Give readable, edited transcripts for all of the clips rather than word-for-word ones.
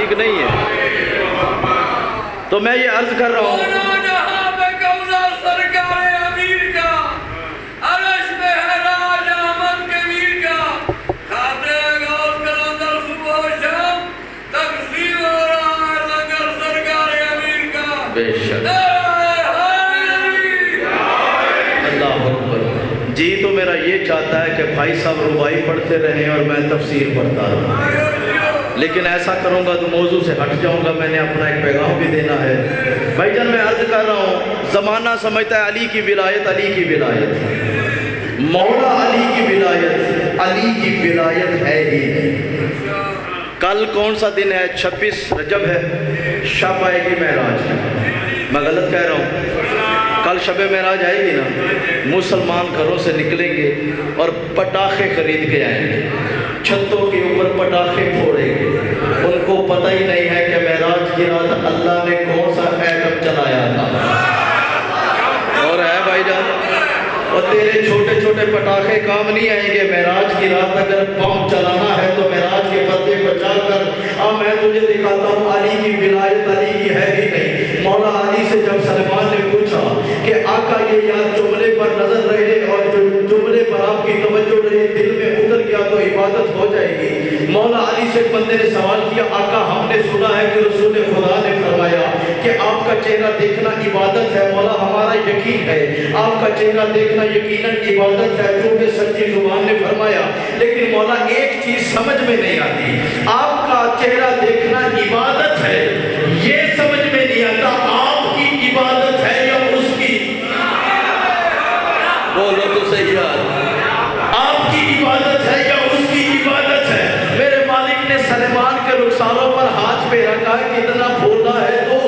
ٹھیک نہیں ہے. تو میں یہ عرض کر رہا ہوں بے شک. اللہ اکبر. جی تو میرا یہ چاہتا ہے کہ بھائی صاحب ربائی پڑھتے رہیں اور میں تفسیر پڑھتا رہوں، لیکن ایسا کروں گا تو موضوع سے ہٹ جاؤں گا. میں نے اپنا ایک پیغام بھی دینا ہے. بھائی جان میں عرض کر رہا ہوں، زمانہ سمجھتا ہے علی کی ولایت، علی کی ولایت، مولا علی کی ولایت، علی کی ولایت ہے ہی نہیں. کل کون سا دن ہے؟ 26 رجب ہے، شب آئے گی معراج. میں غلط کہہ رہا ہوں؟ کل شب معراج آئے گی نا، مسلمان گھروں سے نکلیں گے اور پٹاخے خرید کے آئیں گے، چھتوں کے اوپر پٹاخے پھوڑیں گے. ان کو پتہ ہی نہیں ہے کہ معراج کی رات اللہ نے کون سا ایٹم چلایا تھا. اور ہے بھائی جان، اور تیرے چھوٹے چھوٹے پٹاخے کام نہیں آئیں گے. معراج کی رات اگر بم چلانا ہے تو معراج کے پردے کو جا کر میں تجھے دکھاتا ہوں علی کی ولایت علی کی ہے ہی نہیں. مولا علی سے جب سلمان نے پوچھا کہ آقا یہ یاد جملے پر نظر رہے اور جو جملے پر آپ کی توجہ رہے دل میں اتر گیا تو عبادت ہو جائے گی. مولا علی سے بندے نے سوال کیا، آقا ہم نے سنا ہے کہ رسول خدا نے فرمایا کہ آپ کا چہرہ دیکھنا عبادت ہے. مولا ہمارا یقین ہے آپ کا چہرہ دیکھنا یقیناً عبادت ہے چونکہ سچی زبان نے فرمایا. لیکن مولا ایک چیز سمجھ میں نہیں آتی، آپ کا چہرہ دیکھنا عبادت ہے، یہ سمجھ میں نہیں آتا آپ کی عبادت ہے یا اس کی. بولو تو صحیح یار، آپ کی عبادت ہے یا اس کی عبادت ہے. میرے مالک نے سلیمان کے رخساروں پر ہاتھ پہ رکھا ہے، کتنا بھولا ہے تو.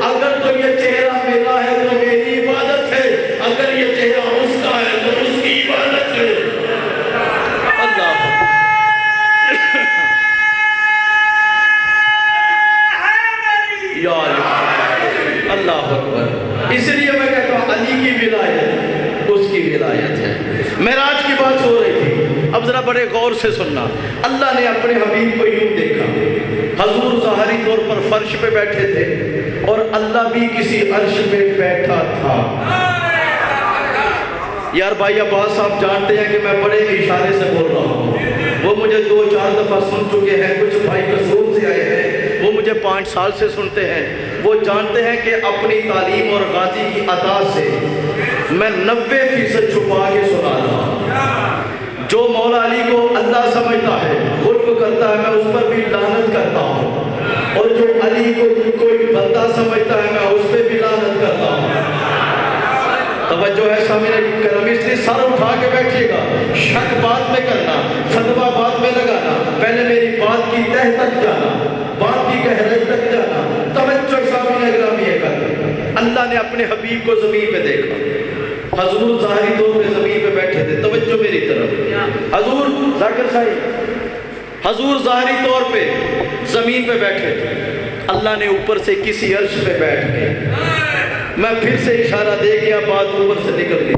اگر تو یہ چہرہ میرا ہے تو میری عبادت ہے، اگر یہ چہرہ اس کا ہے تو اس کی عبادت ہے. اللہ یا اللہ اکبر. اس لیے میں کہتا ہوں علی کی ولایت اس کی ولایت ہے. معراج کی بات ہو رہی تھی، اب ذرا بڑے غور سے سننا. اللہ نے اپنے حبیب کو یوں دیکھا، حضور ظاہری طور پر فرش پہ بیٹھے تھے اور اللہ بھی کسی عرش پہ بیٹھا تھا. یار بھائی عباس صاحب جانتے ہیں کہ میں بڑے اشارے سے بول رہا ہوں، وہ مجھے 2-4 دفعہ سن چکے ہیں. کچھ بھائی قصور سے آئے ہیں، وہ مجھے 5 سال سے سنتے ہیں. وہ جانتے ہیں کہ اپنی تعلیم اور غازی کی عطا سے میں 90% چھپا کے سنا رہا ہوں. جو مولا علی کو اللہ سمجھتا ہے، خلق کرتا ہے، میں اس پر بھی لعنت کرتا ہوں. اور جو علی کو کوئی بندہ سمجھتا ہے، میں اس پہ بھی لعنت کرتا ہوں. توجہ ہے سامعین کرام، اس لیے سر اٹھا کے بیٹھیے گا. شک بات میں کرنا، فتویٰ بات میں لگانا، پہلے میری بات کی تہ تک جانا، بات کی گہرائی تک جانا. توجہ سامعین گرامی ہے کر. اللہ نے اپنے حبیب کو زمین پہ دیکھا، حضور ظاہری طور پہ زمین پہ بیٹھے تھے. توجہ میری طرف، حضور ذاکر صاحب، حضور ظاہری طور پہ زمین پہ بیٹھے تھے. اللہ نے اوپر سے کسی عرش پہ بیٹھ کے، میں پھر سے اشارہ دے گیا، بات اوپر سے نکل گئی.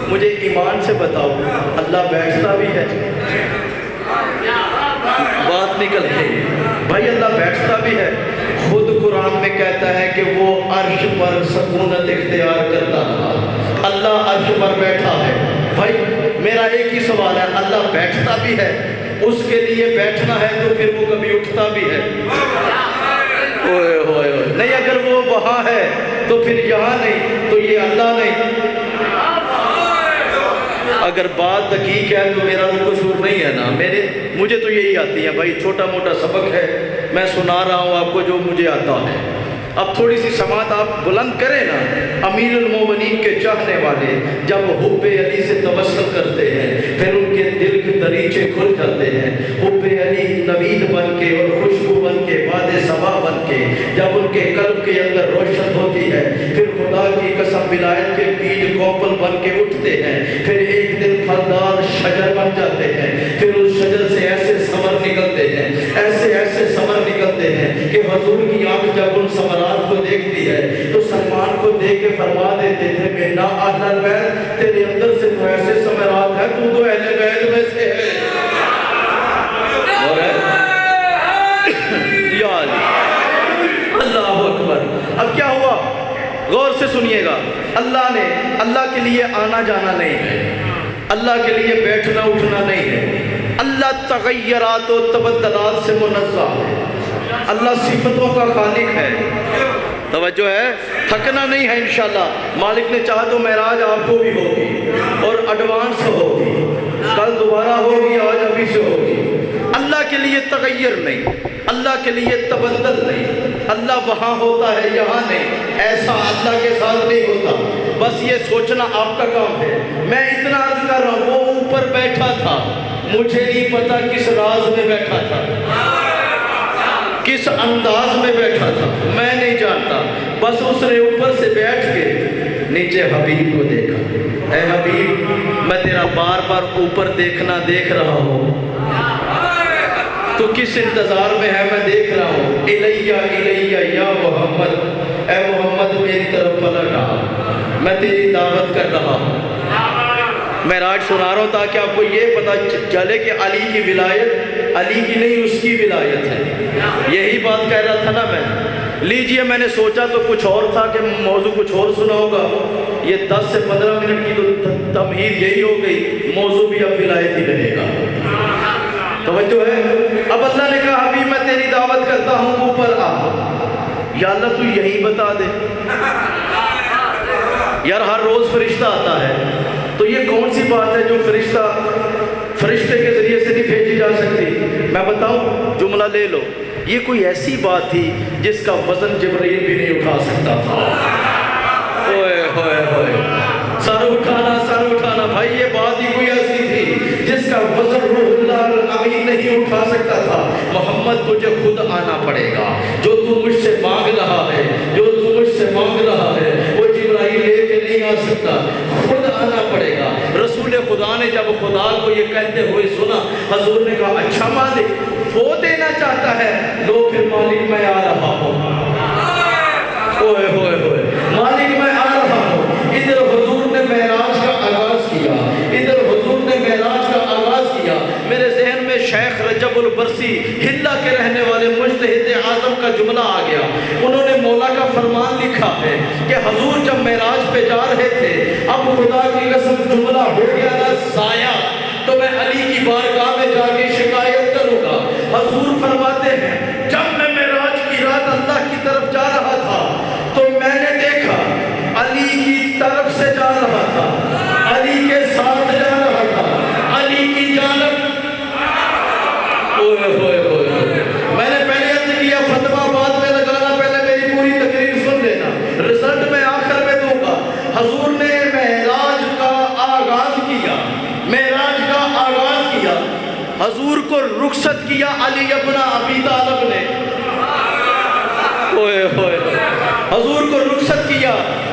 مجھے ایمان سے بتاؤ اللہ بیٹھتا بھی ہے؟ بات نکل گئی بھائی، اللہ بیٹھتا بھی ہے. خود قرآن میں کہتا ہے کہ وہ عرش پر سکونت اختیار کرتا تھا. اللہ عرش پر بیٹھا ہے. بھائی میرا ایک ہی سوال ہے، اللہ بیٹھتا بھی ہے؟ اس کے لیے بیٹھنا ہے تو پھر وہ کبھی اٹھتا بھی ہے؟ نہیں، اگر وہ وہاں ہے تو پھر یہاں نہیں، تو یہ اللہ نہیں. اگر بات دقیق ہے تو میرا تو قصور نہیں ہے نا. مجھے تو یہی آتی ہے بھائی، چھوٹا موٹا سبق ہے، میں سنا رہا ہوں آپ کو جو مجھے آتا ہے. اب تھوڑی سی سماعت آپ بلند کریں نا. امیر المومنین کے چاہنے والے جب حب علی سے توسل کرتے ہیں پھر ان کے دل کے دریچے کھل جاتے ہیں. حب علی نوید بن کے اور خوشبو بن کے، باد صبا بن کے جب ان کے قلب کے اندر روشن ہوتی ہے، پھر خدا کی قسم ولایت کے بیج کوپل بن کے اٹھتے ہیں. پھر ایک دن پھلدار شجر بن جاتے ہیں. پھر اس شجر سے ایسے ثمر نکلتے ہیں، ایسے ثمر نکلتے ہیں کہ حضور کی آنکھ جب ان ثمرات کو دیکھتی ہے تو سلمان کو دیکھ کے فرما دیتے تھے مینا اہل البیت، تیرے اندر سے تو ایسے ثمرات ہیں، تو اہل بیت میں سے ہے. اور ہے یا علی اب کیا ہوا؟ غور سے سنیے گا. اللہ کے لیے آنا جانا نہیں ہے، اللہ کے لیے بیٹھنا اٹھنا نہیں ہے. اللہ تغیرات و تبدلات سے منزہ ہے. اللہ صفتوں کا خالق ہے. توجہ ہے، تھکنا نہیں ہے انشاءاللہ. مالک نے چاہا تو معراج آپ کو بھی ہوگی اور ایڈوانس ہوگی، کل دوبارہ ہوگی، آج ابھی سے ہوگی. اللہ کے لیے تغیر نہیں، اللہ کے لیے تبدل نہیں. اللہ وہاں ہوتا ہے یہاں نہیں، ایسا اللہ کے ساتھ نہیں ہوتا. بس یہ سوچنا آپ کا کام ہے. میں اتنا عرض کر رہا ہوں، وہ اوپر بیٹھا تھا، مجھے نہیں پتا کس راز میں بیٹھا تھا، کس انداز میں بیٹھا تھا، میں نہیں جانتا. بس اس نے اوپر سے بیٹھ کے نیچے حبیب کو دیکھا. اے حبیب، میں تیرا بار بار اوپر دیکھنا دیکھ رہا ہوں، تو کس انتظار میں ہے میں دیکھ رہا ہوں. الیہ الیہ یا محمد، اے محمد میری طرف پلٹ آ، میں تیری دعوت کر رہا ہوں. معراج سنا رہا ہوں تاکہ آپ کو یہ پتہ چلے کہ علی کی ولایت علی کی نہیں، اس کی ولایت ہے. یہی بات کہہ رہا تھا نا میں. لیجئے، میں نے سوچا تو کچھ اور تھا کہ موضوع کچھ اور سنا ہوگا. یہ 10 سے 15 منٹ کی تو تمہید یہی ہو گئی، موضوع بھی اب ولایت ہی رہے گا. توجہ ہے. اب اللہ نے کہا حبیب میں تیری دعوت کرتا ہوں، اوپر آ. یا اللہ تو یہی بتا دے. یار ہر روز فرشتہ آتا ہے، تو یہ کون سی بات ہے جو فرشتے کے ذریعے سے نہیں بھیجی جا سکتی؟ میں بتاؤں، جملہ لے لو. یہ کوئی ایسی بات تھی جس کا وزن جبرائیل بھی نہیں اٹھا سکتا تھا. اوئے ہوئے ہوئے، سر اٹھانا بھائی، یہ بات ہی کوئی ایسی تھی جس کا وزن روح اللہ امین نہیں اٹھا سکتا تھا. محمد تجھے خود آنا پڑے گا. جو تو مجھ سے مانگ رہا ہے، جو تو مجھ سے مانگ رہا ہے، وہ جبرائیل لے کے نہیں آ سکتا، خود آنا پڑے گا. رسول خدا نے جب خدا کو یہ کہتے ہوئے سنا، حضور نے کہا اچھا مالک وہ دینا چاہتا ہے، لو پھر مالک میں آ رہا ہوں. اوئے ہوئے ہوئے، مالک میں آ رہا ہوں. ادھر حضور نے معراج کا آغاز کیا، ادھر حضور نے معراج کا آغاز کیا. میرے ذہن میں شیخ رجب البرسی ہلا کے رہنے والے مجتہد اعظم کا جملہ آ گیا. انہوں نے مولا کا فرمان لکھا ہے کہ حضور جب معراج پہ جا رہے تھے، اب خدا کی قسم جملہ ہو گیا نا ضائع، تو میں علی کی بارگاہ میں جا کے شکایت کروں گا. حضور فرماتے ہیں جب میں معراج کی رات اللہ کی طرف جا رہا تھا تو میں نے دیکھا علی کی طرف سے جا رہا تھا، علی کے ساتھ جا رہا تھا، علی کی جانب. اوئے ہوئے ہوئے، میں نے پہلے عرض کیا فتویٰ بعد میں لگانا، پہلے میری پوری تقریر سن لینا، رزلٹ میں آخر میں دوں گا. حضور نے معراج کا آغاز کیا، معراج کا آغاز کیا. حضور کو رخصت کیا علی ابن ابی طالب نے. اوئے ہوئے، حضور کو رخصت کیا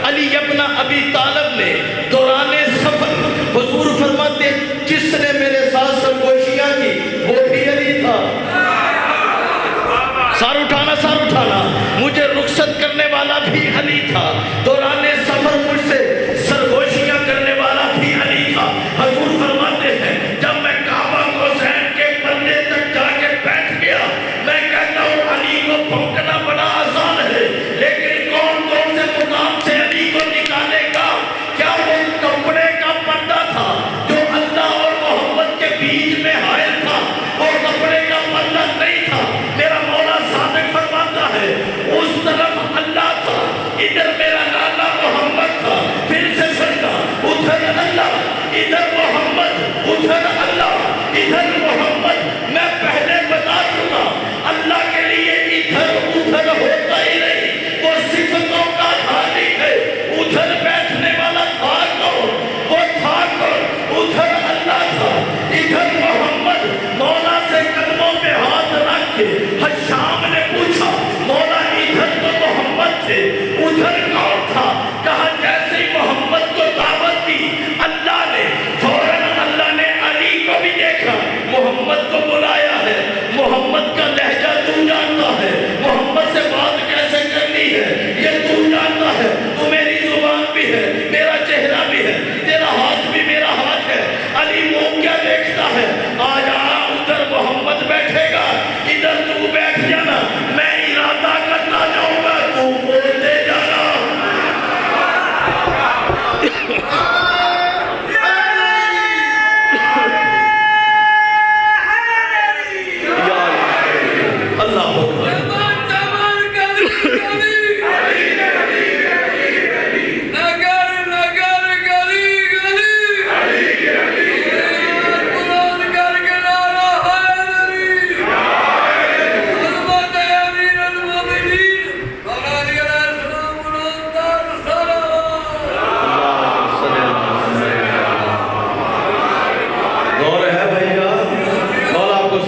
علی ابن ابی طالب نے. دوران سفر حضور فرماتے جس نے میرے ساتھ سرگوشیاں کی وہ بھی علی تھا. سر اٹھانا، مجھے رخصت کرنے والا بھی علی تھا. دوران سفر مجھ سے سرگوشیاں کرنے والا بھی علی تھا. حضور فرماتے ہیں جب میں کعبہ کو زین کے پلے تک جا کے بیٹھ گیا، میں کہتا ہوں علی کو پھونکنا بڑا آسان ہے، لیکن کون سے مقام سے علی کو نکالے گا؟ کیا وہ کپڑے کا پردہ تھا جو اللہ اور محمد کے بیچ میں حائل تھا؟ وہ کپڑے کا پردہ نہیں تھا. میرا مولا صادق فرماتا ہے اس طرف اللہ تھا، ادھر میرا لالا محمد تھا. پھر سے سجدہ، ادھر اللہ، ادھر محمد، ادھر اللہ، ادھر محمد. میں پہلے بتا چکا اللہ کے لیے ادھر ادھر ہوتا ہی نہیں، وہ صفتوں کا خالق ہے. ادھر بیٹھنے والا تھا کون؟ وہ تھا کون؟ ادھر اللہ تھا، ادھر محمد. مولا سے قدموں پہ ہاتھ رکھ کے حشام نے پوچھا مولا ادھر تو محمد تھے، ادھر کون تھا؟ کہا جیسے ہی محمد کو دعوت دی اللہ نے فوراً اللہ نے علی کو بھی دیکھا، محمد کو بلایا ہے. محمد کا لہجہ تو جانتا ہے، محمد سے بات کیسے کرنی ہے یہ تو جانتا ہے. تو میری زبان بھی ہے، میرا چہرہ بھی ہے، تیرا ہاتھ بھی میرا ہاتھ ہے. علی وہ کیا دیکھتا ہے؟ آ جا، ادھر محمد بیٹھے گا، ادھر تو بیٹھ جانا. میں ارادہ کرتا جاؤں گا، تو بول دے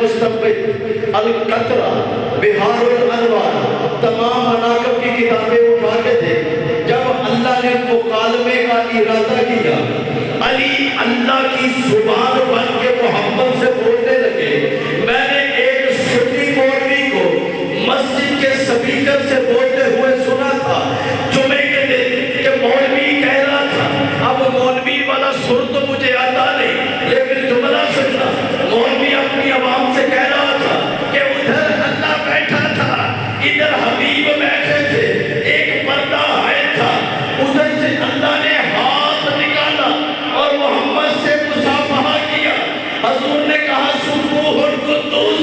المستقبل، القطرہ، بہار الانوار، تمام مناقب کی کتابیں اٹھا کے تھے. جب اللہ نے مکالمے کا ارادہ کیا، علی اللہ کی زبان بن کے محمد سے بولنے لگے. میں نے ایک سنی مولوی کو مسجد کے سپیکر سے بولتے ہوئے سنا تھا جمعے کے دن کہ مولوی کہہ رہا تھا. اب مولوی والا سر تو مجھے آتا نہیں، لیکن جملہ سننا. مولوی اپنی عوام سے کہہ رہا تھا کہ ادھر اللہ بیٹھا تھا، ادھر حبیب بیٹھے تھے، ایک پردہ حائل تھا، ادھر سے اللہ نے ہاتھ نکالا اور محمد سے مصافحہ کیا. حضور نے کہا سبوح القدوس،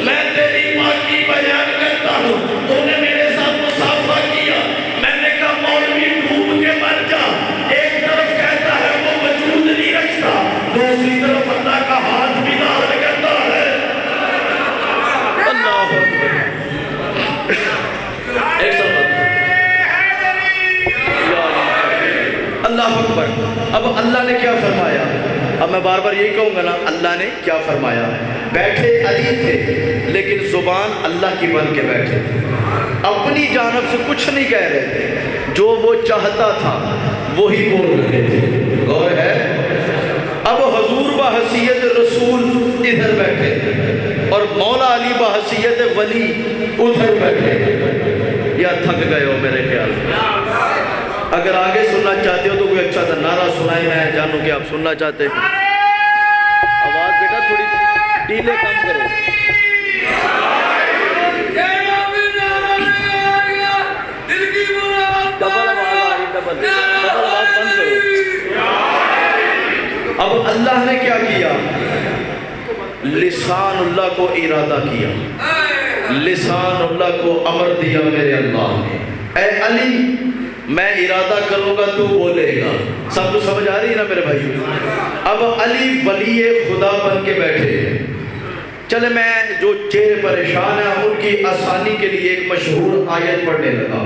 میں تیری پاکی بیان کرتا ہوں، تو نے میرے ساتھ مصافحہ کیا. میں نے کہا مولوی ڈوب کے مر جا. ایک طرف کہتا ہے وہ وجود نہیں رکھتا، دوسری طرف اللہ کا ہاتھ بھی ظاہر کرتا ہے. اللہ اکبر. ایک ساتھ اللہ اکبر. اب اللہ نے کیا فرمایا؟ اب میں بار بار یہی کہوں گا نا، اللہ نے کیا فرمایا؟ بیٹھے علی تھے لیکن زبان اللہ کی بن کے بیٹھے تھے، اپنی جانب سے کچھ نہیں کہہ رہے تھے، جو وہ چاہتا تھا وہی بول رہے تھے. غور ہے. اب حضور بحیثیت رسول ادھر بیٹھے اور مولا علی بحیثیت ولی ادھر بیٹھے. یا تھک گئے ہو میرے خیال میں؟ اگر آگے سننا چاہتے ہو تو کوئی اچھا سا نعرہ سنائیں، میں جانوں کہ آپ سننا چاہتے ہیں. آواز بیٹا تھوڑی ڈیلے کم کرو. ڈبل آواز آ رہی، ڈبل آواز بند کرو. اب اللہ نے کیا کیا؟ لسان اللہ کو ارادہ کیا، لسان اللہ کو امر دیا میرے اللہ نے. اے علی میں ارادہ کروں گا تو بولے گا. سب کو سمجھ آ رہی ہے نا میرے بھائی؟ اب علی ولی خدا بن کے بیٹھے ہیں. چلے میں جو چہرے پریشان ہیں ان کی آسانی کے لیے ایک مشہور آیت پڑھنے لگا.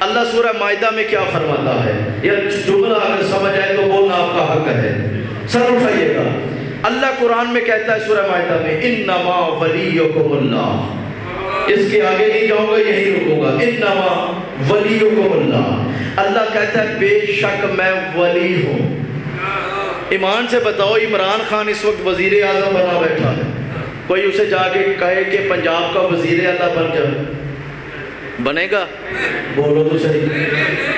اللہ سورہ مائدہ میں کیا فرماتا ہے؟ یہ جملہ اگر سمجھ آئے تو بولنا آپ کا حق ہے. سر اٹھائیے گا. اللہ قرآن میں کہتا ہے سورہ مائدہ میں انما ولیکم اللہ. اس کے آگے نہیں جاؤں گا، یہی رکوں گا. انما ولیکم اللہ. اللہ کہتا ہے بے شک میں ولی ہوں. ایمان سے بتاؤ، عمران خان اس وقت وزیر اعظم بنا بیٹھا ہے، کوئی اسے جا کے کہے کہ پنجاب کا وزیر اعلیٰ بن جا، بنے گا؟ بولو تو صحیح.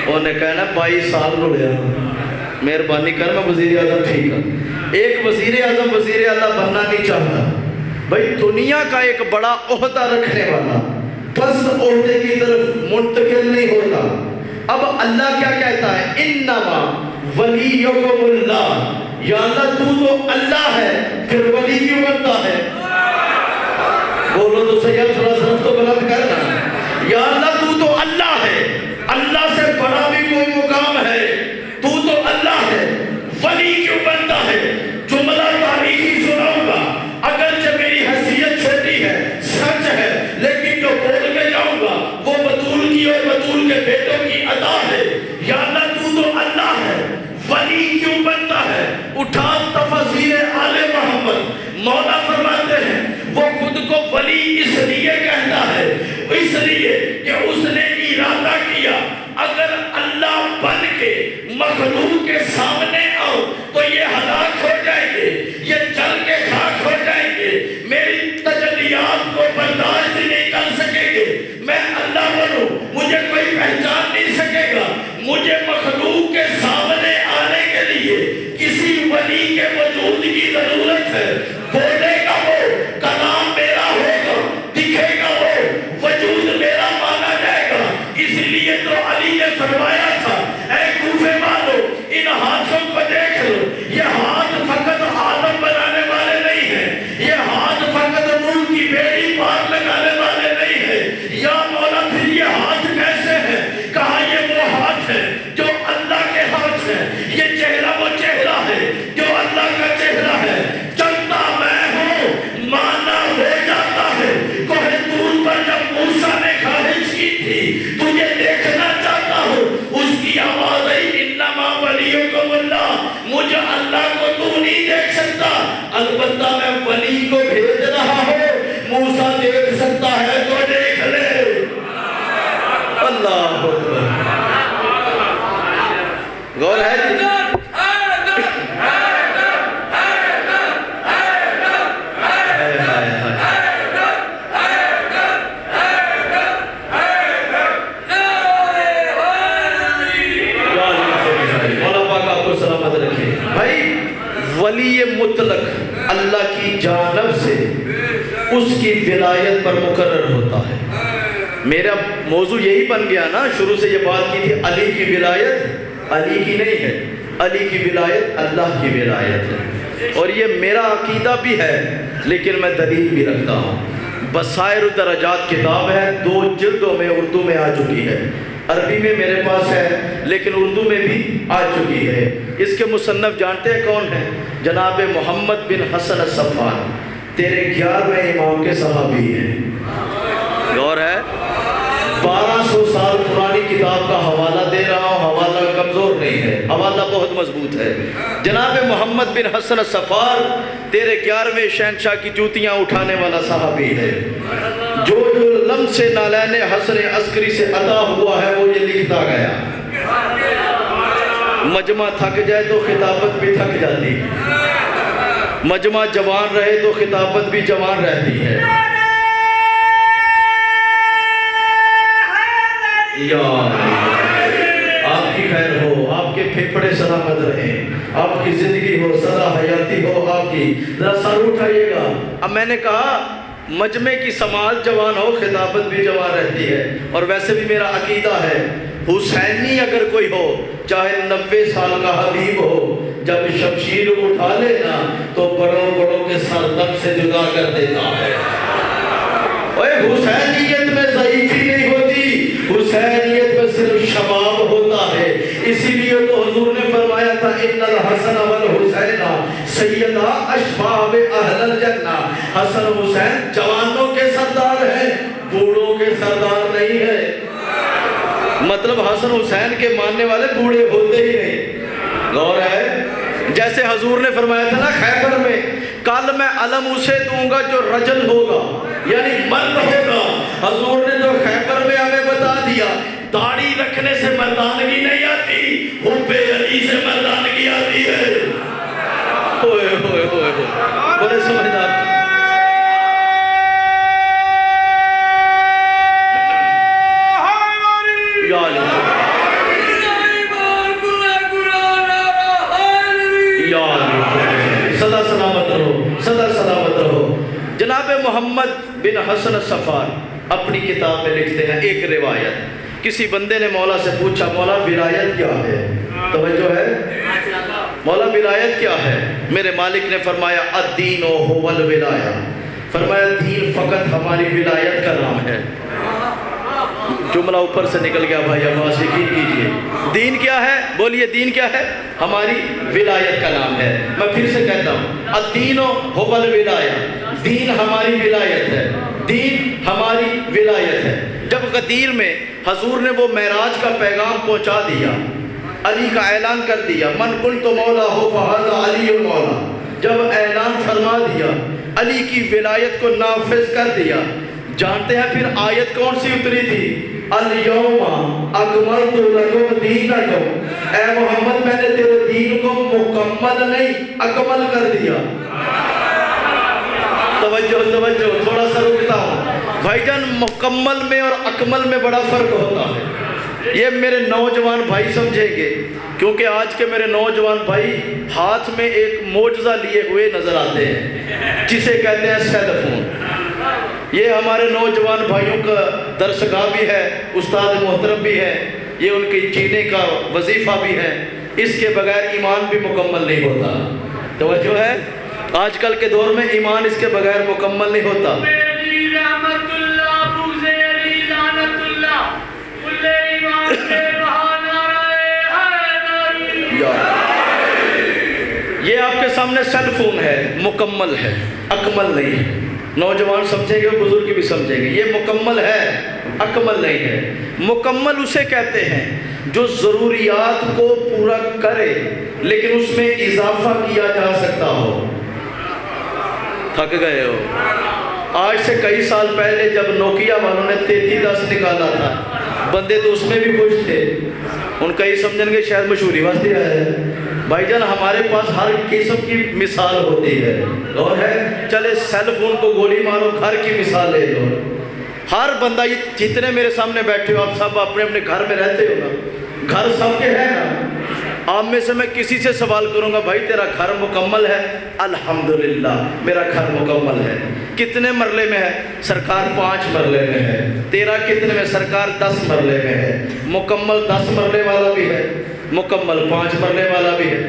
انہوں نے کہنا 22 سال ہو گیا، مہربانی کر میں وزیر اعظم ٹھیک ہے. ایک وزیر اعظم وزیر اعلیٰ بننا نہیں چاہتا بھائی. دنیا کا ایک بڑا عہدہ رکھنے والا بس عہدے کی طرف منتقل نہیں ہوتا. اب اللہ کیا کہتا ہے؟ انما ولیکم اللہ. یا اللہ تو اللہ ہے، پھر ولی کیوں بنتا ہے؟ بولو تو صحیح، تھوڑا سا تو بلند کرنا. یا اللہ تو اللہ ہے، اللہ سے بڑا بھی کوئی مقام ہے، تو اللہ ہے، ولی کیوں بنتا ہے؟ جملہ تاریخی سناؤں گا، اگرچہ میری حیثیت چھوٹی ہے، سچ ہے، لیکن جو بول کے جاؤں گا وہ بطول کی اور بطول کے بیٹوں کی عطا ہے. یا اللہ تو اللہ ہے، ولی کیوں بنتا ہے؟ اٹھا تفسیر آل محمد. مولا فرماتے ہیں وہ خود کو ولی اس لیے کہتا ہے، اس لیے کہ اس نے ارادہ کیا اگر اللہ بن کے مخلوق کے سامنے آؤ تو یہ ہلاک ہو جائیں گے، یہ جل کے خاک ہو جائیں گے، میری تجلیات کو برداشت نہیں کر سکیں گے. میں اللہ بنوں، مجھے کوئی پہچان نہیں سکے گا. مجھے مخلوق کے سامنے آنے کے لیے کسی ولی کے وجود کی ضرورت ہے. بولے گا وہ، کلام میرا ہوگا، دکھے گا وہ، وجود میرا مانا جائے گا. اس لیے تو علی نے فرمایا تھا اے کوفے والو ان ہاتھوں کو دیکھ لو، یہ ہاتھ فقط عالم بنانے والے نہیں ہیں، یہ ہاتھ فقط نور کی بیڑی پار لگانے والے نہیں ہیں. یا مولا پھر یہ ہاتھ کیسے ہیں؟ کہا یہ وہ ہاتھ ہے جو موسیٰ دیکھ سکتا ہے تو دیکھ لے۔ اللہ اکبر، غور ہے جی؟ ولی مطلق اللہ کی جانب سے اس کی ولایت پر مقرر ہوتا ہے۔ میرا موضوع یہی بن گیا نا، شروع سے یہ بات کی تھی علی کی ولایت علی کی نہیں ہے، علی کی ولایت اللہ کی ولایت ہے، اور یہ میرا عقیدہ بھی ہے، لیکن میں دلیل بھی رکھتا ہوں۔ بصائر الدرجات کتاب ہے، 2 جلدوں میں اردو میں آ چکی ہے، عربی میں میرے پاس ہے لیکن اردو میں بھی آ چکی ہے۔ اس کے مصنف جانتے ہیں کون ہیں؟ جناب محمد بن حسن الصفار، تیرے 11ویں امام کے صحابی ہیں۔ غور ہے، 1200 سال پرانی کتاب کا حوالہ دے رہا ہوں، حوالہ کمزور نہیں ہے، حوالہ بہت مضبوط ہے۔ جناب محمد بن حسن الصفار تیرے 11ویں شہنشاہ کی جوتیاں اٹھانے والا صحابی ہے۔ جو لمس نالین حسن عسکری سے عطا ہوا ہے وہ یہ لکھتا گیا۔ مجمع تھک جائے تو خطابت بھی تھک جاتی ہے، مجمع جوان رہے تو خطابت بھی جوان رہتی ہے۔ یا آپ کی خیر ہو، آپ کے پھیپھڑے سلامت رہیں، آپ کی زندگی ہو، سدا حیاتی ہو آپ کی۔ ذرا سر اٹھائیے گا۔ اب میں نے کہا مجمع کی سماعت جوان ہو، خطابت بھی جوان رہتی ہے، اور ویسے بھی میرا عقیدہ ہے حسینی اگر کوئی ہو، چاہے 90 سال کا حبیب ہو، جب شمشیر اٹھا لینا تو بڑوں بڑوں کے سر دم سے جدا کر دیتا ہے۔ اوے حسینیت میں ضعیفی نہیں ہوتی، حسینیت میں صرف شباب ہوتا ہے۔ اسی لیے تو حضور نے فرمایا تھا ان الحسن والحسین سیدہ اشباب اہل الجنہ۔ حسن حسین جوانوں کے سردار ہیں، بوڑھوں کے سردار نہیں ہے۔ مطلب حسن حسین کے ماننے والے بوڑھے ہوتے ہی نہیں۔ غور ہے، جیسے حضور نے فرمایا تھا نا خیبر میں، کل میں علم اسے دوں گا جو رجل ہوگا، یعنی مرد ہوگا۔ حضور نے جو خیبر میں ہمیں بتا دیا داڑھی رکھنے سے مردانگی نہیں آتی، حب علی سے مردانگی آتی ہے۔ ہوئے ہوئے ہوئے ہوئے، بڑے سمجھدار۔ سدا سلامت رہو، سدا سلامت رہو۔ جناب محمد بن حسن الصفار اپنی کتاب میں لکھتے ہیں ایک روایت، کسی بندے نے مولا سے پوچھا مولا ولایت کیا ہے؟ توجہ ہے، مولا ولایت کیا ہے؟ میرے مالک نے فرمایا الدین هو الولایہ، فرمایا دین فقط ہماری ولایت کا نام ہے۔ جملہ اوپر سے نکل گیا بھائی، عباس یقین کیجئے۔ دین کیا ہے؟ بولیے دین کیا ہے؟ ہماری ولایت کا نام ہے۔ میں پھر سے کہتا ہوں الدین هو الولایہ، دین ہماری ولایت ہے، دین ہماری ولایت ہے۔ جب غدیر میں حضور نے وہ معراج کا پیغام پہنچا دیا، علی کا اعلان کر دیا من کنت مولا ہو فہذا علی مولا، جب اعلان فرما دیا، علی کی ولایت کو نافذ کر دیا، جانتے ہیں پھر آیت کون سی اتری تھی؟ الیوم اکملت لکم دینکم، اے محمد میں نے تیرے دین کو مکمل نہیں اکمل کر دیا۔ توجہ توجہ، تھوڑا سا رکتا ہوں بھائی جان، مکمل میں اور اکمل میں بڑا فرق ہوتا ہے، یہ میرے نوجوان بھائی سمجھیں گے، کیونکہ آج کے میرے نوجوان بھائی ہاتھ میں ایک معجزہ لیے ہوئے نظر آتے ہیں جسے کہتے ہیں سیل فون۔ یہ ہمارے نوجوان بھائیوں کا درسگاہ بھی ہے، استاد محترم بھی ہے، یہ ان کے جینے کا وظیفہ بھی ہے، اس کے بغیر ایمان بھی مکمل نہیں ہوتا۔ توجہ ہے، آج کل کے دور میں ایمان اس کے بغیر مکمل نہیں ہوتا۔ یہ آپ کے سامنے سیل فون ہے، مکمل ہے، اکمل نہیں ہے۔ نوجوان سمجھیں گے، بزرگ بھی سمجھیں گے، یہ مکمل ہے، اکمل نہیں ہے۔ مکمل اسے کہتے ہیں جو ضروریات کو پورا کرے لیکن اس میں اضافہ کیا جا سکتا ہو۔ تھک گئے ہو؟ آج سے کئی سال پہلے جب نوکیا والوں نے 3310 نکالا تھا، بندے تو اس میں بھی خوش تھے، ان کئی سمجھن گے شاید مشہوری واسطے آیا ہے۔ بھائی جان ہمارے پاس ہر قسم کی مثال ہوتی ہے، اور ہے چلے سیل فون کو گولی مارو، گھر کی مثال لے لو۔ ہر بندہ، یہ جتنے میرے سامنے بیٹھے ہو آپ سب اپنے اپنے گھر میں رہتے ہو نا، گھر سب کے ہے نا۔ آپ میں سے میں کسی سے سوال کروں گا بھائی تیرا گھر مکمل ہے؟ الحمدللہ میرا گھر مکمل ہے۔ کتنے مرلے میں ہے؟ سرکار 5 مرلے میں ہے۔ تیرا کتنے میں؟ سرکار 10 مرلے میں ہے۔ مکمل 10 مرلے والا بھی ہے، مکمل 5 مرلے والا بھی ہے۔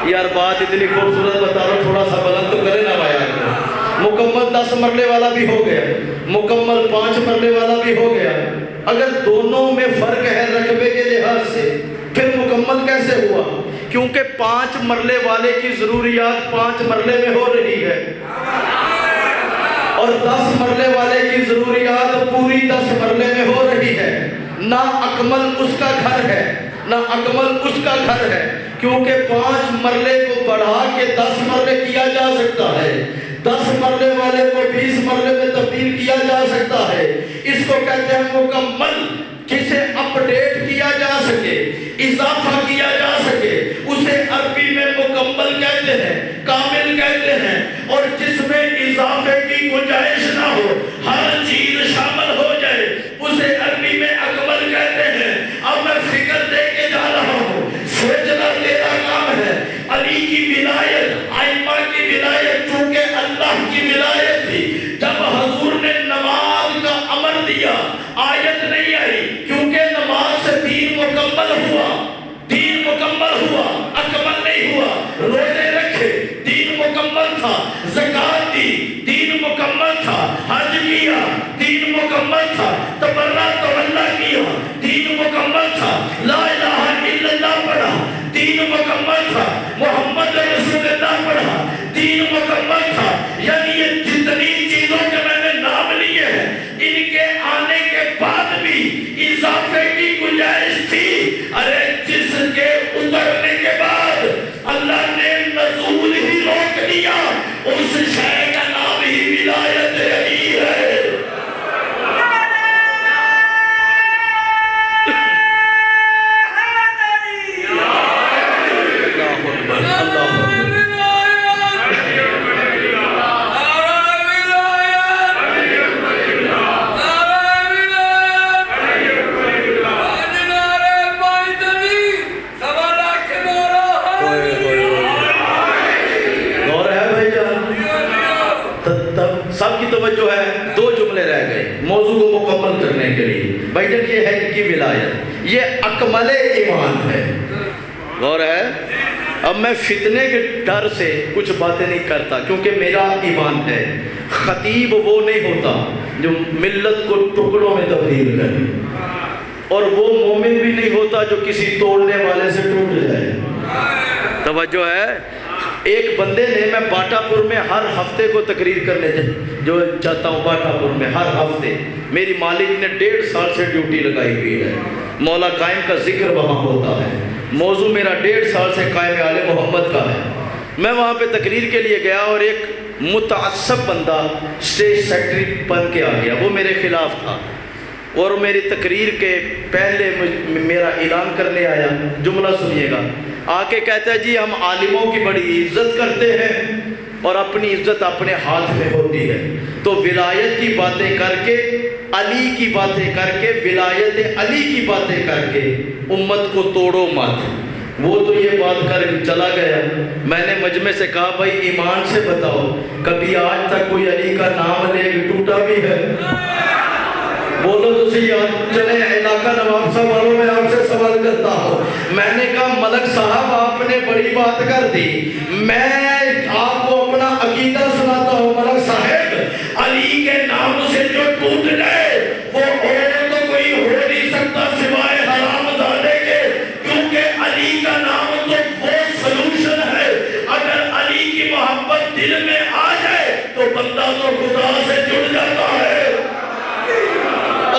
یار بات اتنی خوبصورت بتا رہا ہوں، تھوڑا سا بلند تو کرے نا بھائی۔ مکمل 10 مرلے والا بھی ہو گیا، مکمل 5 مرلے والا بھی ہو گیا۔ اگر دونوں میں فرق ہے رقبے کے لحاظ سے، پھر مکمل کیسے ہوا؟ کیونکہ 5 مرلے والے کی ضروریات 5 مرلے میں ہو رہی ہے، اور 10 مرلے والے کی ضروریات پوری 10 مرلے میں ہو رہی ہے۔ نہ اکمل اس کا گھر ہے، نہ اکمل اس کا گھر ہے، کیونکہ 5 مرلے کو بڑھا کے 10 مرلے کیا جا سکتا ہے، 10 مرلے والے کو 20 مرلے میں تبدیل کیا جا سکتا ہے۔ اس کو کہتے ہیں مکمل، جسے اپ ڈیٹ کیا جا سکے، اضافہ کیا جا سکے، اسے عربی میں مکمل کہتے ہیں، کامل کہتے ہیں۔ اور جس میں اضافے کی گنجائش نہ ہو، ہر چیز شامل ہو جائے، اسے عربی میں اکمل کہتے ہیں۔ اب میں فکر دے کے جا رہا ہوں، سوچنا تیرا کام ہے۔ علی کی ولایت، ائمہ کی ولایت چونکہ اللہ کی ولایت تھی، جب حضور نے نماز کا امر دیا آیت نہیں آئی، کیونکہ نماز سے دین مکمل ہوا، دین مکمل ہوا، اکمل نہیں ہوا۔ روزے رکھے، دین مکمل تھا، زکات دی، دین مکمل تھا، حج کیا، دین مکمل تھا، تبرع تولہ کیا، دین مکمل تھا، لا الہ الا اللہ پڑھا، دین مکمل تھا، محمد رسول اللہ پڑھا، دین مکمل تھا۔ یعنی یہ جتنی چیزوں کے میں نے نام لیے ہیں، ان کے آنے کے بعد بھی اضافے کی گنجائش تھی۔ ارے جس کے اترنے کے بعد اللہ نے نزول ہی روک دیا، اس شے کا نام ہی ولایت علی ہے۔ سب کی توجہ ہے، 2 جملے رہ گئے موضوع کو مکمل کرنے کے لیے۔ بھائی جان یہ ہے ان کی ولایت، یہ اکمل ایمان ہے۔ غور ہے، اب میں فتنے کے ڈر سے کچھ باتیں نہیں کرتا، کیونکہ میرا ایمان ہے۔ خطیب وہ نہیں ہوتا جو ملت کو ٹکڑوں میں تبدیل کرے، اور وہ مومن بھی نہیں ہوتا جو کسی توڑنے والے سے ٹوٹ جائے۔ توجہ ہے۔ ایک بندے نے، میں باٹا پور میں ہر ہفتے کو تقریر کرنے جو جاتا ہوں، باٹا پور میں ہر ہفتے میری مالک نے 1.5 سال سے ڈیوٹی لگائی ہوئی ہے، مولا قائم کا ذکر وہاں ہوتا ہے۔ موضوع میرا 1.5 سال سے قائم آل محمد کا ہے۔ میں وہاں پہ تقریر کے لیے گیا، اور ایک متعصب بندہ اسٹیج سیکرٹری بن کے آ گیا، وہ میرے خلاف تھا، اور میری تقریر کے پہلے میرا اعلان کرنے آیا۔ جملہ سنیے گا، آ کے کہتا ہے جی ہم عالموں کی بڑی عزت کرتے ہیں، اور اپنی عزت اپنے ہاتھ میں ہوتی ہے، تو ولایت کی باتیں کر کے، علی کی باتیں کر کے، ولایت علی کی باتیں کر کے امت کو توڑو مت۔ وہ تو یہ بات کر چلا گیا۔ میں نے مجمع سے کہا بھائی ایمان سے بتاؤ، کبھی آج تک کوئی علی کا نام لے کے ٹوٹا بھی ہے؟ بولو تو صحیح۔ چلے علاقہ نواب صاحب والوں میں آپ سے سوال کرتا ہوں۔ میں نے کہا ملک صاحب آپ نے بڑی بات کر دی، میں آپ کو اپنا عقیدہ سناتا ہوں۔ ملک صاحب علی کے نام سے جو ٹوٹ گئے وہ اور تو کوئی ہو نہیں سکتا سوائے حرام زادے کے، کیونکہ علی کا نام تو وہ سلوشن ہے۔ اگر علی کی محبت دل میں آ جائے تو بندہ تو خدا سے جڑ جاتا ہے۔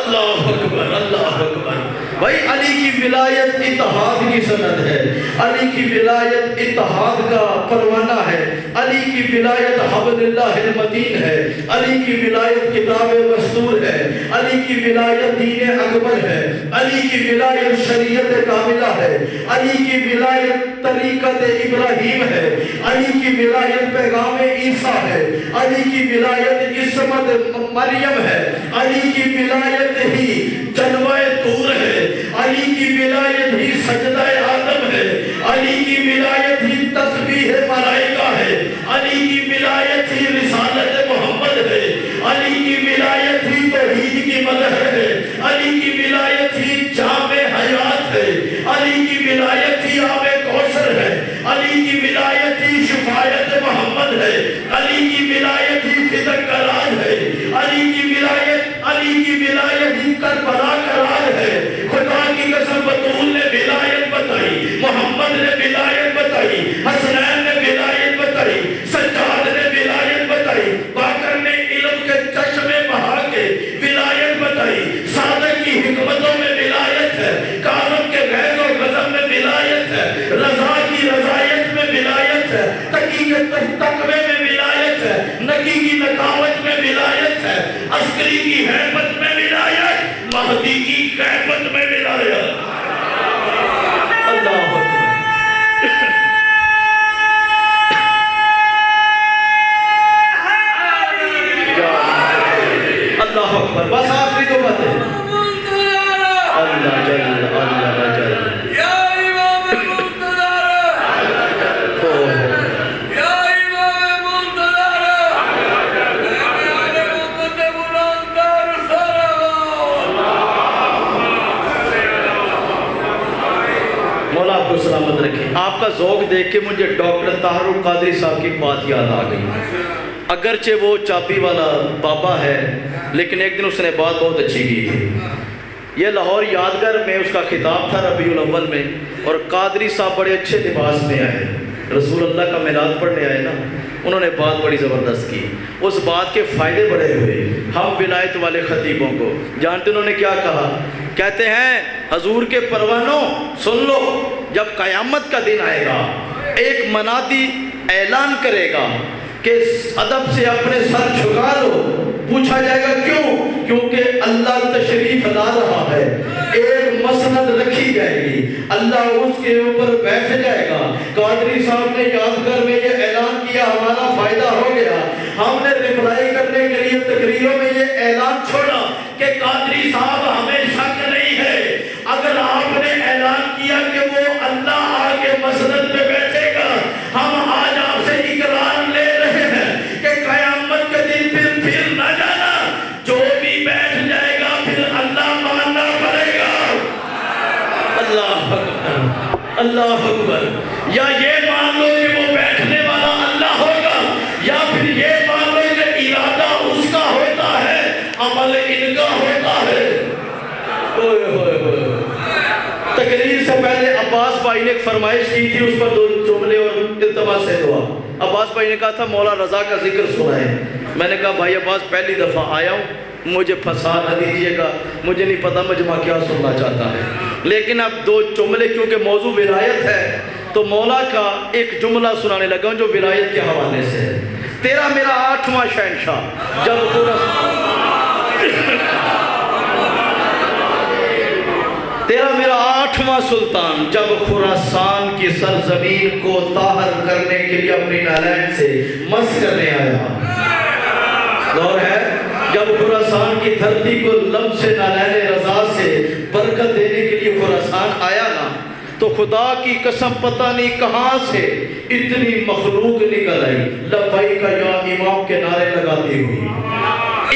اللہ اکبر اللہ اکبر. بھائی علی کی ولایت اتحاد کی سند ہے. علی کی ولایت اتحاد کا پروانہ ہے. علی کی ولایت حبل اللہ المتین ہے. علی کی ولایت کتاب مستور ہے. علی کی ولایت دین اکبر ہے. علی کی ولایت شریعت کاملہ ہے. علی کی ولایت طریقت ابراہیم ہے. علی کی ولایت پیغام عیسیٰ ہے. علی کی ولایت عصمت مریم ہے. علی کی ولایت ہی جلوہ طور ہے. علی کی ولایت ہی سجدہ آدم ہے. علی کی ولایت ہی تسبیح ملائکہ ہے. علی کی ولایت ہی رسالت محمد ہے. علی کی ولایت ہی توحید کی مدح ہے. علی کی ولایت ہی جامع حیات ہے. علی کی ولایت ہی آب کوثر ہے. علی کی ولایت ہی شفاعت محمد ہے. علی کی ولایت ہی صدق کا راز ہے. علی کی ولایت ہی کربلا کا راز ہے. خدا کی قسم بطول نے ولایت بتائی, محمد نے ولایت بتائی, حسنین نے ولایت بتائی, سجاد نے ولایت بتائی, باقر نے علم کے چشمے بہا کے ولایت بتائی, صادق کی حکمتوں میں ولایت ہے, کاظم کے غیظ و غضب میں ولایت ہے, رضا کی رضایت میں ولایت ہے, تقی کے تقوی میں ولایت ہے, نقی کی نقاوت میں ولایت ہے, عسکری کی حیبت میں ولایت, مہدی کی قیمت میں ولایت. اللہ اللہ اکبر. بس آخری دو باتیں. اللہ جل اللہ جل یا امام منتظر, یا امام منتظر, مولا آپ کو سلامت رکھے. آپ کا ذوق دیکھ کے مجھے ڈاکٹر طاہر القادری صاحب کی بات یاد آ گئی. اگرچہ وہ چابی والا بابا ہے لیکن ایک دن اس نے بات بہت اچھی کی تھی. یہ لاہور یادگار میں اس کا خطاب تھا ربیع الاول میں, اور قادری صاحب بڑے اچھے لباس میں آئے, رسول اللہ کا میلاد پڑھنے آئے نا, انہوں نے بات بڑی زبردست کی. اس بات کے فائدے بڑے ہوئے ہم ولایت والے خطیبوں کو. جانتے انہوں نے کیا کہا؟ کہتے ہیں حضور کے پروانوں سن لو, جب قیامت کا دن آئے گا ایک منادی اعلان کرے گا کہ ادب سے اپنے سر جھکا لو. پوچھا جائے گا کیوں؟ کیونکہ اللہ تشریف لا رہا ہے. ایک مسند رکھی جائے گی, اللہ اس کے اوپر بیٹھ جائے گا. قادری صاحب نے یادگار میں یہ اعلان کیا, ہمارا فائدہ ہو گیا. ہم نے رپلائی کرنے کے لیے تقریروں میں یہ اعلان چھوڑا کہ قادری صاحب ہمیں شک نہیں ہے, اگر آپ نے اعلان کیا کہ وہ اللہ آ کے مسند پہ بیٹھے گا, ہم آج آپ سے اقرار لے رہے ہیں کہ قیامت کے دن پھر نہ جانا, جو بھی بیٹھ جائے گا پھر اللہ ماننا پڑے گا. اللہ اکبر اللہ اکبر. یا یہ مان لو کہ وہ بیٹھنے والا اللہ ہوگا, یا پھر یہ مان لو کہ ارادہ اس کا ہوتا ہے, عمل ان کا ہوتا ہے. تقریر سے پہلے عباس بھائی نے ایک فرمائش کی تھی, اس پر دو جملے اور التماس سے دعا. عباس بھائی نے کہا تھا مولا رضا کا ذکر سنائیں. میں نے کہا بھائی عباس پہلی دفعہ آیا ہوں, مجھے پھنسا نہ دیجیے گا, مجھے نہیں پتا مجمع کیا سننا چاہتا ہے, لیکن اب دو جملے کیونکہ موضوع ولایت ہے تو مولا کا ایک جملہ سنانے لگا ہوں جو ولایت کے حوالے سے ہے. تیرا میرا 8واں شہنشاہ جب تیرا میرا 8واں سلطان جب خراسان کی سرزمین کو طاہر کرنے کے لیے اپنی نالین سے مس کرنے آیا. غور ہے, جب خراسان کی دھرتی کو لب سے نالین رضا سے برکت دینے کے لیے خراسان آیا نا, تو خدا کی قسم پتہ نہیں کہاں سے اتنی مخلوق نکل آئی لبیک یا امام کے نعرے لگاتی ہوئی.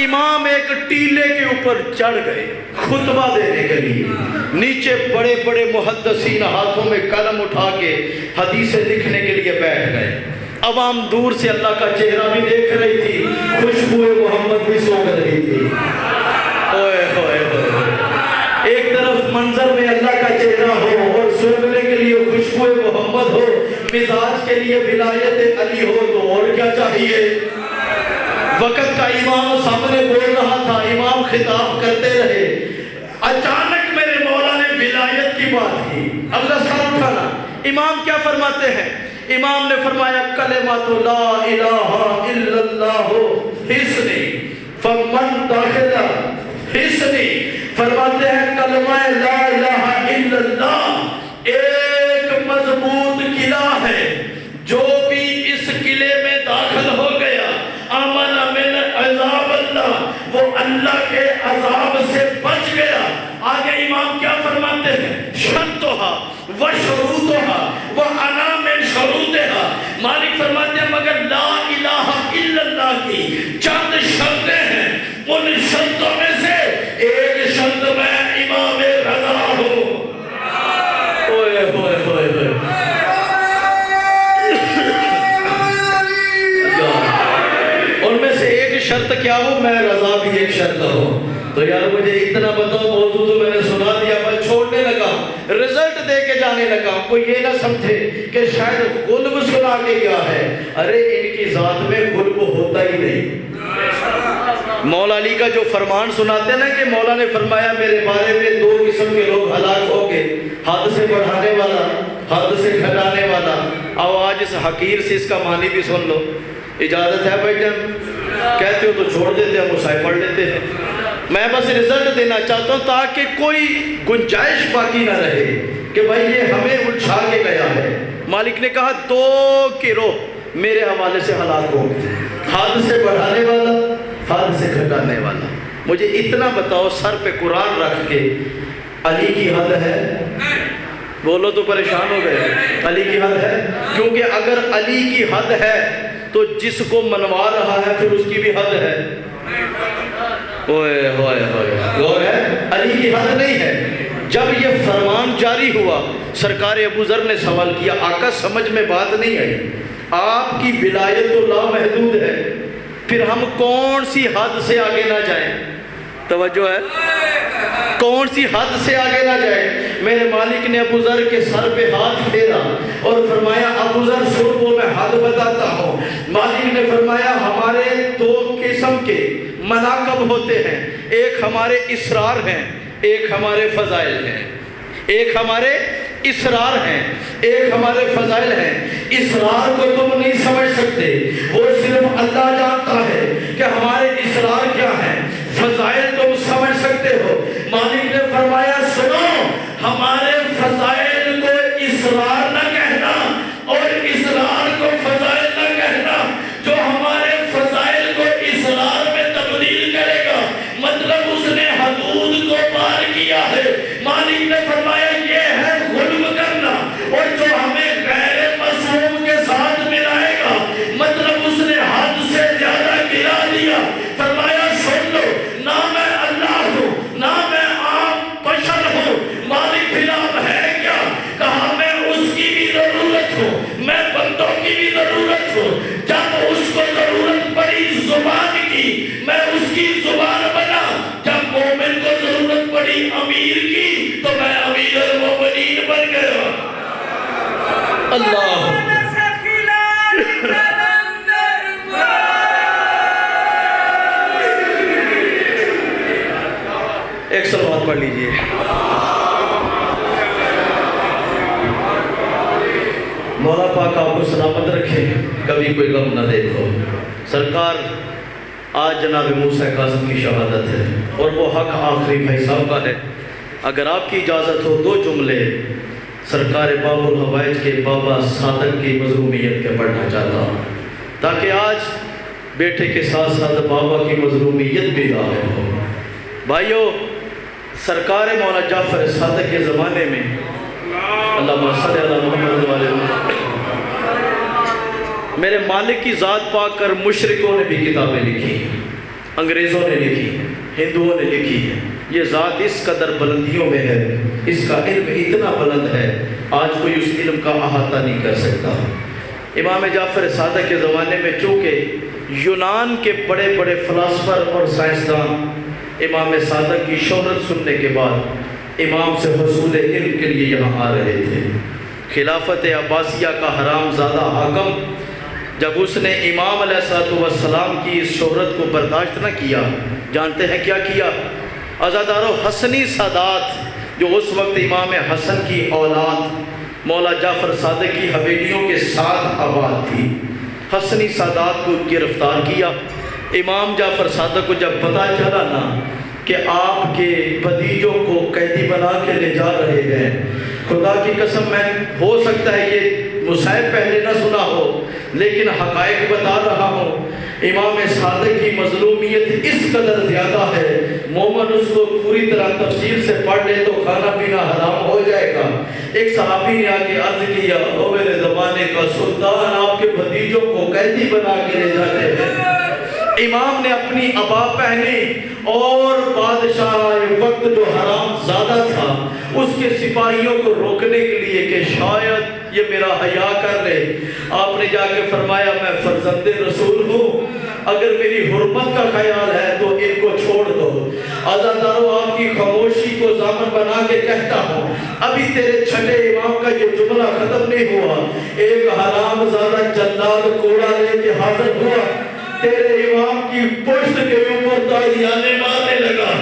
امام ایک ٹیلے کے اوپر چڑھ گئے خطبہ دینے کے لیے, نیچے بڑے بڑے محدثین ہاتھوں میں قلم اٹھا کے حدیثیں لکھنے کے لیے بیٹھ گئے. عوام دور سے اللہ کا چہرہ بھی دیکھ رہی تھی, خوشبو محمد بھی سونگ رہی تھی. ایک طرف منظر میں اللہ کا چہرہ ہو اور سونگنے کے لیے خوشبو محمد ہو, مزاج کے لیے ولایت علی ہو, تو اور کیا چاہیے؟ وقت کا امام سامنے بول رہا تھا، امام خطاب کرتے رہے، اچانک میرے مولا نے ولایت کی بات کی۔ اب ذرا سر اٹھانا، امام کیا فرماتے ہیں؟ امام نے فرمایا کلمۃ لا الہ الا اللہ حصنی فمن داخل حصنی، فرماتے ہیں کلمہ لا الہ الا اللہ ایک مضبوط قلعہ ہے، جو بھی اس قلعے میں داخل ہو گیا امن من عذاب اللہ، وہ اللہ کے عذاب سے بچ گیا۔ آگے امام کیا فرماتے ہیں؟ شرطھا وشروطھا وانا من شروطھا، مالک فرماتے ہیں مگر لا الہ الا اللہ کی چند شرطیں ہیں، ان شرطوں میں سے ایک شرط میں امام رضا ہوں۔ اوئے ہوئے ہوئے ہوئے، ان میں سے ایک شرط کیا ہو؟ میں رضا بھی ایک شرط ہوں۔ تو یار مجھے اتنا بتاؤ، موضوع تو میں نے سنا دیا، میں چھوڑنے لگا، رزلٹ دے کے جانے لگا۔ کوئی یہ نہ سمجھے کہ شاید غلب سنا کے گیا ہے، ارے ان کی ذات میں غلب ہوتا ہی نہیں۔ مولا علی کا جو فرمان سناتے ہیں نا کہ مولا نے فرمایا میرے بارے میں دو قسم کے لوگ ہلاک ہو گئے، حد سے بڑھانے والا، حد سے گھٹانے والا۔ آؤ آج اس حقیر سے اس کا معنی بھی سن لو۔ اجازت ہے بھائی جان؟ کہتے ہو تو چھوڑ دیتے ہیں، مصحف پڑھ لیتے ہیں۔ میں بس رزلٹ دینا چاہتا ہوں تاکہ کوئی گنجائش باقی نہ رہے کہ بھائی یہ ہمیں الجھا کے گیا ہے۔ مالک نے کہا دو گروہ میرے حوالے سے ہلاک ہو گئے، حد سے بڑھانے والا، حد سے گھٹانے والا۔ مجھے اتنا بتاؤ، سر پہ قرآن رکھ کے علی کی حد ہے؟ بولو تو پریشان ہو گئے۔ علی کی حد ہے؟ کیونکہ اگر علی کی حد ہے تو جس کو منوا رہا ہے پھر اس کی بھی حد ہے۔ اوئے ہوئے ہوئے، غور ہے؟ علی کی حد نہیں ہے۔ جب یہ فرمان جاری ہوا، سرکار ابو ذر نے سوال کیا، آقا سمجھ میں بات نہیں آئی، آپ کی ولایت تو لامحدود ہے، پھر ہم کون سی حد سے آگے نہ جائیں؟ توجہ ہے؟ کون سی حد سے آگے نہ جائے؟ میرے مالک نے ابو ذر کے سر پہ ہاتھ پھیرا اور فرمایا ابو ذر سن وہ میں حد بتاتا ہوں۔ مالک نے فرمایا ہمارے دو قسم کے مناقب ہوتے ہیں، ایک ہمارے اسرار ہیں، ایک ہمارے فضائل ہیں۔ ایک ہمارے اسرار ہیں، ایک ہمارے فضائل ہیں۔ اسرار کو تم نہیں سمجھ سکتے، وہ صرف اللہ جانتا ہے کہ ہمارے اسرار کیا ہیں۔ فضائل تم سمجھ سکتے ہو۔ مالک نے فرمایا سنو، ہمارے فضائل کو اسرار نہ کہنا اور اسرار کو فضائل نہ کہنا۔ جو ہمارے فضائل کو اسرار میں تبدیل کرے گا مطلب اس نے حدود کو پار کیا ہے۔ مالک نے فرمایا یہ ہے غلب کرنا، اور جو ہمیں غیر معصوم کے ساتھ ملائے گا مطلب اس نے حد سے زیادہ گرا دیا۔ فرمایا سن لو، نہ میں اللہ ہوں نہ میں عام بشر ہوں۔ مالک خلاف ہے کیا؟ کہا میں اس کی بھی ضرورت ہوں، میں بندوں کی بھی ضرورت ہوں۔ جب اس کو ضرورت پڑی زبان کی میں اس کی زبان بنا، جب مومن کو ضرورت پڑی امیر کی تو میں امیر المومنین بن گیا۔ اللہ ایک صلوات پڑھ لیجئے۔ مولا پاک آپ کو سلامت رکھے، کبھی کوئی غم نہ دیکھو۔ سرکار آج جناب موسیٰ کاظم کی شہادت ہے اور وہ حق آخری بھائی صاحب کا ہے۔ اگر آپ کی اجازت ہو دو جملے سرکار باب الحوائج کے بابا صادق کی مظلومیت کے پڑھنا چاہتا ہوں، تاکہ آج بیٹے کے ساتھ ساتھ بابا کی مظلومیت بھی ظاہر ہو۔ بھائیو، سرکار مولا جعفر صادق کے زمانے میں اللہم صلی اللہ محمد والے میرے مالک کی ذات پا کر مشرکوں نے بھی کتابیں لکھی، انگریزوں نے لکھی، ہندوؤں نے لکھی ہے۔ یہ ذات اس قدر بلندیوں میں ہے، اس کا علم اتنا بلند ہے، آج کوئی اس علم کا احاطہ نہیں کر سکتا۔ امام جعفر صادق کے زمانے میں چونکہ یونان کے بڑے بڑے فلاسفر اور سائنسدان امام صادق کی شہرت سننے کے بعد امام سے حصول علم کے لیے یہاں آ رہے تھے۔ خلافت عباسیہ کا حرام زادہ حاکم جب اس نے امام علیہ السلام کی اس شہرت کو برداشت نہ کیا، جانتے ہیں کیا کیا؟ عزادارو، حسنی سادات جو اس وقت امام حسن کی اولاد مولا جعفر صادق کی حویلیوں کے ساتھ آباد تھی، حسنی سادات کو گرفتار کیا۔ امام جعفر صادق کو جب پتہ چلا نا کہ آپ کے بھتیجوں کو قیدی بنا کے لے جا رہے ہیں، خدا کی قسم میں ہو سکتا ہے یہ مصعب پہلے نہ سنا ہو لیکن حقائق بتا رہا ہوں، امام صادق کی مظلومیت اس قدر زیادہ ہے، مومن اس کو پوری طرح تفصیل سے پڑھ لے تو کھانا پینا حرام ہو جائے گا۔ ایک صحابی نے آ کے عرض کیا، او میرے زمانے کا سلطان، آپ کے بھتیجوں کو قیدی بنا کے لے جاتے ہیں۔ امام نے اپنی عبا پہنی اور بادشاہ وقت جو حرام زادہ تھا اس کے سپاہیوں کو روکنے کے لیے کہ شاید یہ میرا حیا کر لے، آپ نے جا کے فرمایا میں فرزند رسول ہوں، اگر میری حرمت کا خیال ہے تو ان کو چھوڑ دو۔ عزادارو، آپ کی خاموشی کو ضامن بنا کے کہتا ہوں، ابھی تیرے چھٹے امام کا یہ جملہ ختم نہیں ہوا، ایک حرام زادہ جلاد کوڑا لے کے حاضر ہوا، تیرے امام کی پشت کے اوپر تازیانے مارنے لگا،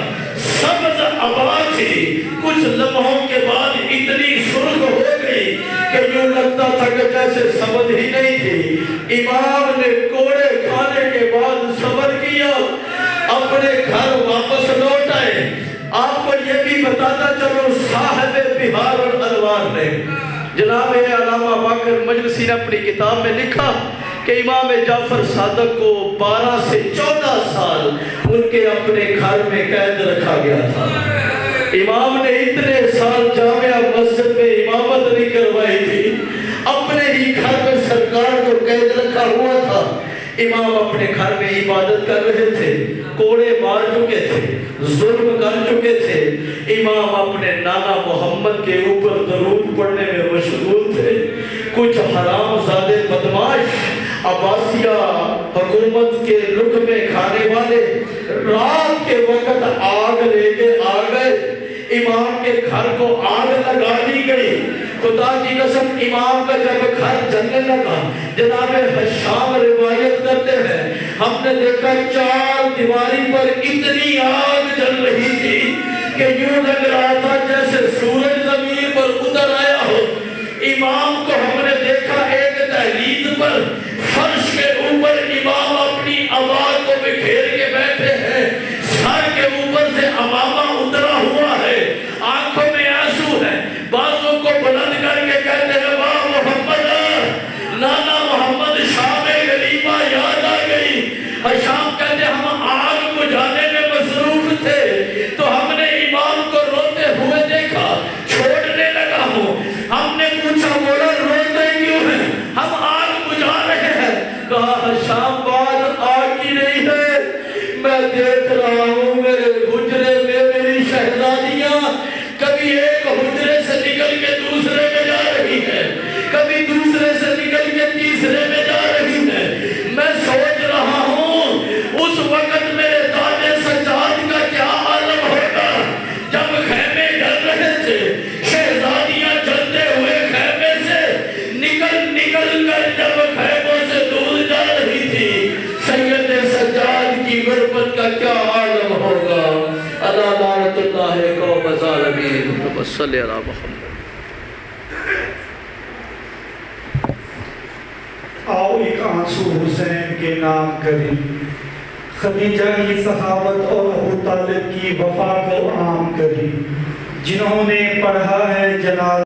سبز عبا تھی، کچھ لمحوں کے بعد اتنی سرخ ہو گئی کہ یوں لگتا تھا کہ جیسے سبز ہی نہیں تھی۔ امام نے کوڑے کھانے کے بعد صبر کیا، اپنے گھر واپس لوٹ آئے۔ آپ کو یہ بھی بتاتا چلو، صاحب بہار الانوار نے جناب علامہ باقر مجلسی نے اپنی کتاب میں لکھا کہ امام جعفر صادق کو 12 سے 14 سال ان کے اپنے گھر میں قید رکھا گیا تھا۔ امام نے اتنے سال جامعہ مسجد میں امامت نہیں کروائی تھی، اپنے ہی گھر میں سرکار کو قید رکھا ہوا تھا۔ امام اپنے گھر میں عبادت کر رہے تھے، کوڑے مار چکے تھے، ظلم کر چکے تھے، امام اپنے نانا محمد کے اوپر درود پڑھنے میں مشغول تھے۔ کچھ حرام زادے بدماش عباسیہ حکومت کے لقمے کھانے والے رات کے وقت آگ لے کے آ گئے، امام کے گھر کو آگ لگا دی گئی۔ خدا کی قسم، امام کا جب گھر جلنے لگا، جناب حشام روایت کرتے ہیں، ہم نے دیکھا 4 دیواری پر اتنی آگ جل رہی تھی کہ یوں لگ رہا تھا جیسے سورج زمین پر اتر آیا ہو۔ امام کو ہم نے دیکھا ایک دہلیز پر فرش کے اوپر امام اپنی عبا کو بکھیر کے بیٹھے ہیں، سر کے اوپر سے عمامہ اترا ہوا ہے، آنکھوں میں آنسو ہے، بازوں کو بلند کر کے کہتے ہیں واہ محمد، نانا محمد، شام غلیبہ یاد آ گئی۔ شام کہتے ہیں ہم آگ بجھانے میں مصروف تھے تو ہم نے امام کو روتے ہوئے دیکھا، چھوڑنے لگا ہوں۔ ہم نے پوچھا بولا روتے کیوں ہیں؟ ہم آگ بجھا رہے ہیں۔ کہا شام بات آگ کی نہیں ہے، میں دیکھ رہا ہوں میرے حجرے میں میری شہزادیاں کبھی ایک حجرے سے نکل کے دوسرے میں جا رہی ہیں، کبھی دوسرے سے نکل کے تیسرے میں جا رہی ہیں۔ میں سوچ رہا ہوں اس وقت میرے دادے سجاد کا کیا عالم ہوگا جب خیمے جل رہے تھے، شہزادیاں جلتے ہوئے خیمے سے نکل کر جب خیموں سے دور جا رہی تھی، سید سجاد کی غربت کا کیا عالم ہوگا۔ اللہ لعنت اللہ قوم ظالمین، صلی اللہ محمد۔ آؤ ایک آنسو حسین کے نام کریں، خدیجہ کی سخاوت اور ابو طالب کی وفا کو عام کریں، جنہوں نے پڑھا ہے جنازہ